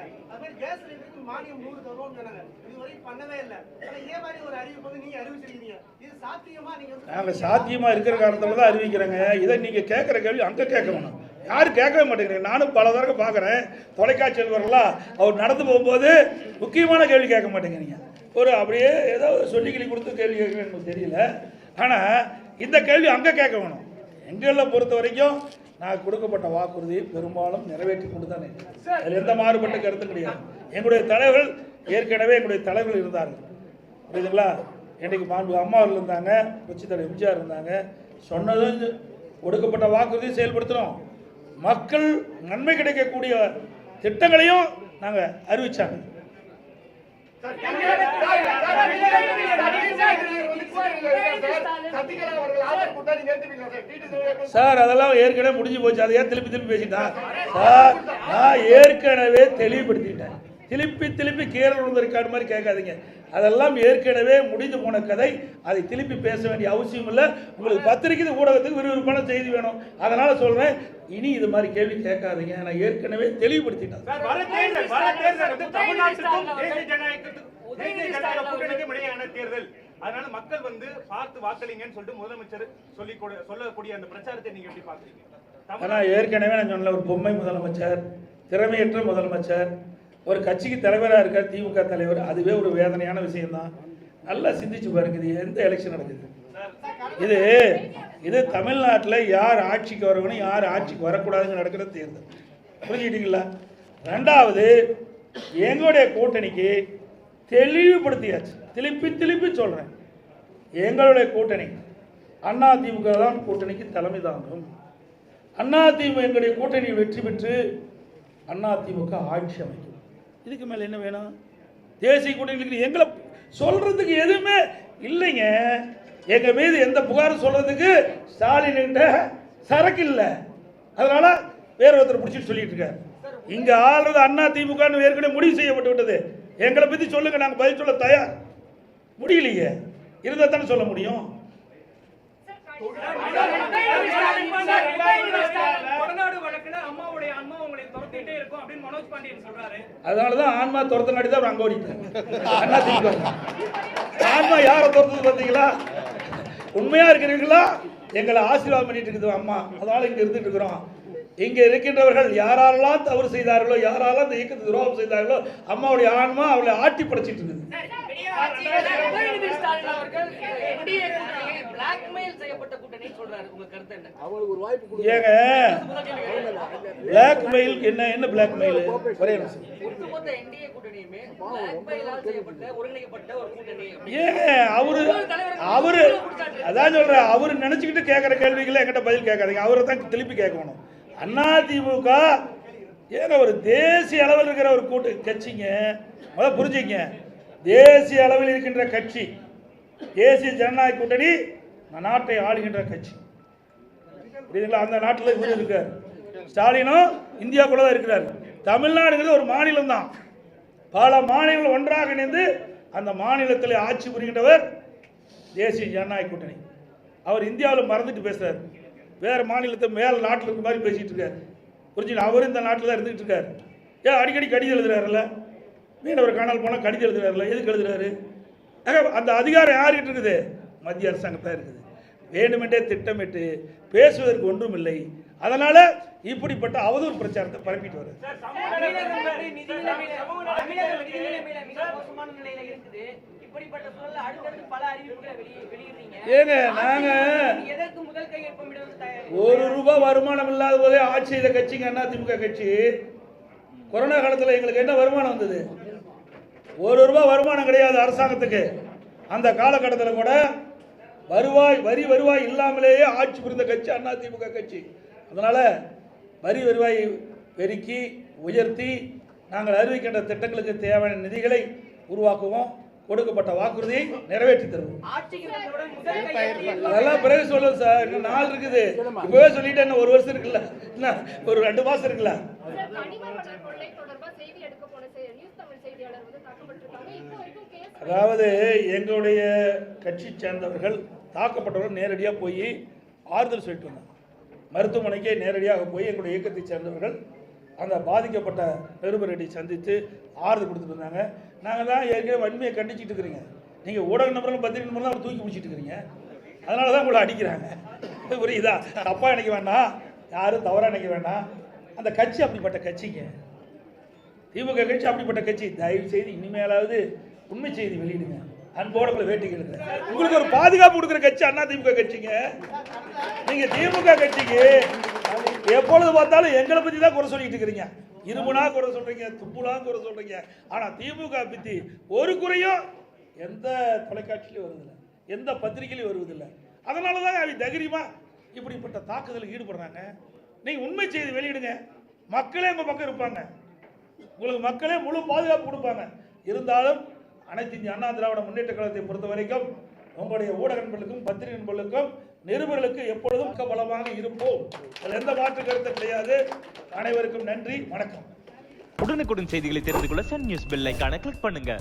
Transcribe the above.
அது மாதிரி கேஸ் சிலிண்டருக்கு மானியம் 100 தருவோம்னு சொன்னாங்க. இதுவரைக்கும் பண்ணவே இல்லை. ஆனா இதே மாதிரி ஒரு அறிவிப்பு வந்து நீங்க அறிவிச்சிருக்கீங்க. இது சாத்தியமா? நீங்க நாங்கள் சாத்தியமா இருக்கிற காரணத்தில் தான் அறிவிக்கிறேங்க. இதை நீங்கள் கேட்குற கேள்வி அங்கே கேட்க வேணும். யாரும் கேட்கவே மாட்டேங்கிறீங்க. நானும் பல தடவை பார்க்குறேன், தொலைக்காட்சியில் வரலாம். அவர் நடந்து போகும்போது முக்கியமான கேள்வி கேட்க மாட்டேங்கிறீங்க. ஒரு அப்படியே ஏதோ சொல்லிக்கிளி கொடுத்து கேள்வி கேட்க எனக்கு தெரியல. ஆனால் இந்த கேள்வி அங்கே கேட்க வேணும். எங்களை பொறுத்த வரைக்கும் நான் கொடுக்கப்பட்ட வாக்குறுதியை பெரும்பாலும் நிறைவேற்றி கொண்டு தானே, அதில் எந்த மாறுபட்ட கருத்தும் கிடையாது. எங்களுடைய தலைவர்கள் ஏற்கனவே எங்களுடைய தலைவர்கள் இருந்தார்கள், புரியுதுங்களா? இன்றைக்கு மாண்பு அம்மா அவர்கள் இருந்தாங்க, புரட்சித் தலைவர் எம்ஜிஆர் இருந்தாங்க. சொன்னதும் கொடுக்கப்பட்ட வாக்குறுதியை செயல்படுத்துகிறோம். மக்கள் நன்மை கிடைக்கக்கூடிய திட்டங்களையும் நாங்கள் அறிவிச்சாங்க. சார் அதெல்லாம் ஏற்கனவே முடிஞ்சு போச்சு. அதை ஏன் திருப்பி பேசிட்டா சார்? நான் ஏற்கனவே தெளிவுபடுத்திட்டேன். திருப்பி கீழே விழுந்திருக்காடு மாதிரி கேட்காதீங்க. அதெல்லாம் ஏற்கனவே முடிந்து போன கதை. அதை திருப்பி பேச வேண்டிய அவசியம் இல்லை. உங்களுக்கு பத்திரிகை ஊடகத்துக்கு விறுவிறுப்பான செய்தி வேணும். அதனால சொல்றேன், இனி இது மாதிரி கேள்வி கேட்காதீங்க. நான் ஏற்கனவே தெளிவுபடுத்திட்டேன். தேர்தல், அதனால மக்கள் வந்து பார்த்து வாக்களிங்கன்னு சொல்லிட்டு முதலமைச்சர் சொல்லக்கூடிய அந்த பிரச்சாரத்தை நீங்க எப்படி பாக்குறீங்க? ஆனா ஏற்கனவே நான் சொன்ன ஒரு பொம்மை முதலமைச்சர், திறமையற்ற முதலமைச்சர், ஒரு கட்சிக்கு தலைவராக இருக்கார் திமுக தலைவர். அதுவே ஒரு வேதனையான விஷயம்தான். நல்லா சிந்திச்சு பாருங்க. இது எந்த எலெக்ஷன் நடக்குது? இது தமிழ்நாட்டில் யார் ஆட்சிக்கு வரணும், யார் ஆட்சிக்கு வரக்கூடாதுன்னு நடக்கிற தேர்தல். புரிஞ்சுக்கிட்டீங்களா? ரெண்டாவது, எங்களுடைய கூட்டணிக்கு தெளிவுபடுத்தியாச்சு. திருப்பி சொல்றேன், எங்களுடைய கூட்டணி அண்ணா திமுக தான் கூட்டணிக்கு தலைமை தாங்கும். அண்ணா திமுக எங்களுடைய கூட்டணி வெற்றி பெற்று அண்ணா திமுக ஆட்சி அமைக்கும். இதுக்கு மேலே என்ன வேணும்? தேசிய கூட்டணிக்கு எங்களை சொல்றதுக்கு எதுவுமே இல்லைங்க. எங்க மீது எந்த புகாரும் சொல்றதுக்கு ஸ்டாலின் சரக்கு இல்லை. அதனால வேற ஒருத்தர் பிடிச்சிட்டு சொல்லிட்டு இருக்காரு. இங்க ஆள்றது அண்ணா திமுக ஏற்கனவே முடிவு செய்யப்பட்டு விட்டது. எங்களை பத்தி சொல்லுங்க, நாங்கள் பதில் சொல்ல தயார். முடியலையே, இருந்தா தானே சொல்ல முடியும். அதனாலதான் ஆன்மா துரத்தினாடி தான் அங்க ஓடிட்டேன். அண்ணா திமுக ஆன்மா யாரை துரத்துது பார்த்தீங்களா? உண்மையா இருக்கிறீங்களா? எங்களை ஆசீர்வாதம் பண்ணிட்டு இருக்குது அம்மா. அதனால இங்க இருந்துட்டு இருக்கிறோம். இங்க இருக்கின்றவர்கள் யாரெல்லாம் தவறு செய்தார்களோ, யாரெல்லாம் இந்த இயக்கத்துக்கு துரோகம் செய்தார்களோ, அம்மாவுடைய ஆன்மா அவளை ஆட்டி படைச்சிட்டு இருக்குது. ஏங்க பிளாக்மெயில் என்ன பிளாக்மெயில்? ஏங்க அவரு அதான் சொல்ற, அவரு நினைச்சுக்கிட்டு கேட்கிற கேள்விகளை என்கிட்ட பதில் கேட்காதீங்க. அவரை தான் திருப்பி கேட்கணும். அண்ணா திமுக ஏங்க ஒரு தேசிய அளவில் இருக்கிற ஒரு கட்சிங்க. முதல்ல புரிஞ்சுங்க, தேசிய அளவில் இருக்கின்ற கட்சி, தேசிய ஜனநாயக கூட்டணி நாட்டை ஆளுகின்ற கட்சி. புரியுதுங்களா? அந்த நாட்டில் இவர் இருக்கார், ஸ்டாலினும் இந்தியாவுக்குள்ள தான் இருக்கிறார். தமிழ்நாடுங்கிறது ஒரு மாநிலம் தான். பல மாநிலங்கள் ஒன்றாக இணைந்து அந்த மாநிலத்தில் ஆட்சி புரிகின்றவர் தேசிய ஜனநாயக கூட்டணி. அவர் இந்தியாவில் மறந்துட்டு பேசுறாரு, வேற மாநிலத்தை மேல நாட்டில் இருக்க மாதிரி பேசிட்டு இருக்காரு. புரிஞ்சுங்க? அவர் இந்த நாட்டில் தான் இருந்துட்டு இருக்காரு. ஏன் அடிக்கடி கடிதம் எழுதுறாருல்ல? மீனவர் காணால் போனால் கடிதம் எழுதுறாருல்ல? எதுக்கு எழுதுறாரு? அந்த அதிகாரம் யார்கிட்ட இருக்குது? மத்திய அரசாங்கத்தான் இருக்குது. வேண்டுமென்றே திட்டமிட்டு பேசுவதற்கு ஒன்றும் இல்லை. அதனால இப்படிப்பட்ட அவதூறு பிரச்சாரத்தை பரப்பிட்டு வருது. ஏங்க நாங்க ₹1 வருமானம் இல்லாத போதே ஆட்சி செய்த கட்சிங்க அண்ணா திமுக கட்சி. கொரோனா காலத்தில் எங்களுக்கு என்ன வருமானம் வந்தது? ₹1 வருமானம் கிடையாது அரசாங்கத்துக்கு. அந்த காலகட்டத்தில் கூட வருவாய் இல்லாமலேயே ஆட்சி புரிந்த கட்சி அண்ணா திமுக கட்சி. அதனால வருவாய் பெருக்கி உயர்த்தி நாங்கள் அறிவிக்கின்ற திட்டங்களுக்கு தேவையான நிதிகளை உருவாக்குவோம். கொடுக்கப்பட்ட வாக்குறுதியை நிறைவேற்றி தருவோம். அதெல்லாம் பிறகு சொல்லுவோம் சார். இன்னும் நாள் இருக்குது. இப்பவே சொல்லிட்டு என்ன 1 வருஷம் இருக்குல்ல, ஒரு 2 மாசம் இருக்குல்ல. அதாவது எங்களுடைய கட்சி சேர்ந்தவர்கள் தாக்கப்பட்டவர்கள் நேரடியாக போய் ஆறுதல் சொல்லிட்டு வந்தாங்க. மருத்துவமனைக்கே நேரடியாக போய் எங்களுடைய இயக்கத்தை சேர்ந்தவர்கள் அந்த பாதிக்கப்பட்ட நிருபர்களை சந்தித்து ஆறுதல் கொடுத்துட்டு இருந்தாங்க. நாங்கள் தான் ஏற்கனவே வன்மையை கண்டிச்சுட்டு இருக்கிறீங்க. நீங்கள் ஊடக நபர்களும் பத்திரிகை நபர்களும் அவர் தூக்கி பிடிச்சிட்டு இருக்கிறீங்க. அதனால தான் உங்களை அடிக்கிறாங்க. புரியுதா? தப்பாக நினைக்க வேண்டாம், யாரும் தவறாக நினைக்க வேண்டாம். அந்த கட்சி அப்படிப்பட்ட கட்சிங்க, திமுக கட்சி அப்படிப்பட்ட கட்சி. தயவு செய்து இனிமேலாவது உண்மை செய்தி வெளியிடுங்க. அன்போட உங்களை வேட்டிக்கிறது. உங்களுக்கு ஒரு பாதுகாப்பு கொடுக்குற கட்சி அண்ணா திமுக கட்சிங்க. நீங்க திமுக கட்சிக்கு எப்பொழுது பார்த்தாலும் எங்களை பத்தி தான் குறை சொல்லிட்டு இருக்கிறீங்க. இருமுனா குறை சொல்றீங்க, துப்புனா குறை சொல்றீங்க. ஆனா திமுக பத்தி ஒரு குறையும் எந்த தொலைக்காட்சியிலும் வருவதில்லை, எந்த பத்திரிகையிலும் வருவதில்லை. அதனாலதான் அவங்க தைரியமா இப்படிப்பட்ட தாக்குதலுக்கு ஈடுபடுறாங்க. நீங்க உண்மை செய்தி வெளியிடுங்க, மக்களே உங்க பக்கம் இருப்பாங்க, உங்களுக்கு மக்களே முழு பாதுகாப்பு கொடுப்பாங்க. இருந்தாலும் அனைத்து இந்திய அண்ணா திராவிட முன்னேற்ற கழகத்தை பொறுத்த வரைக்கும் உங்களுடைய ஊடக நண்பர்களுக்கும் பத்திரிகை நண்பர்களுக்கும் நிருபர்களுக்கு எப்பொழுதும் பலமாக இருப்போம். அதில் எந்த மாற்று கருத்து கிடையாது. அனைவருக்கும் நன்றி, வணக்கம். உடனுக்குடன் செய்திகளை தெரிந்து கொள்ள சன் நியூஸ் பெல் ஐகானை கிளிக் பண்ணுங்க.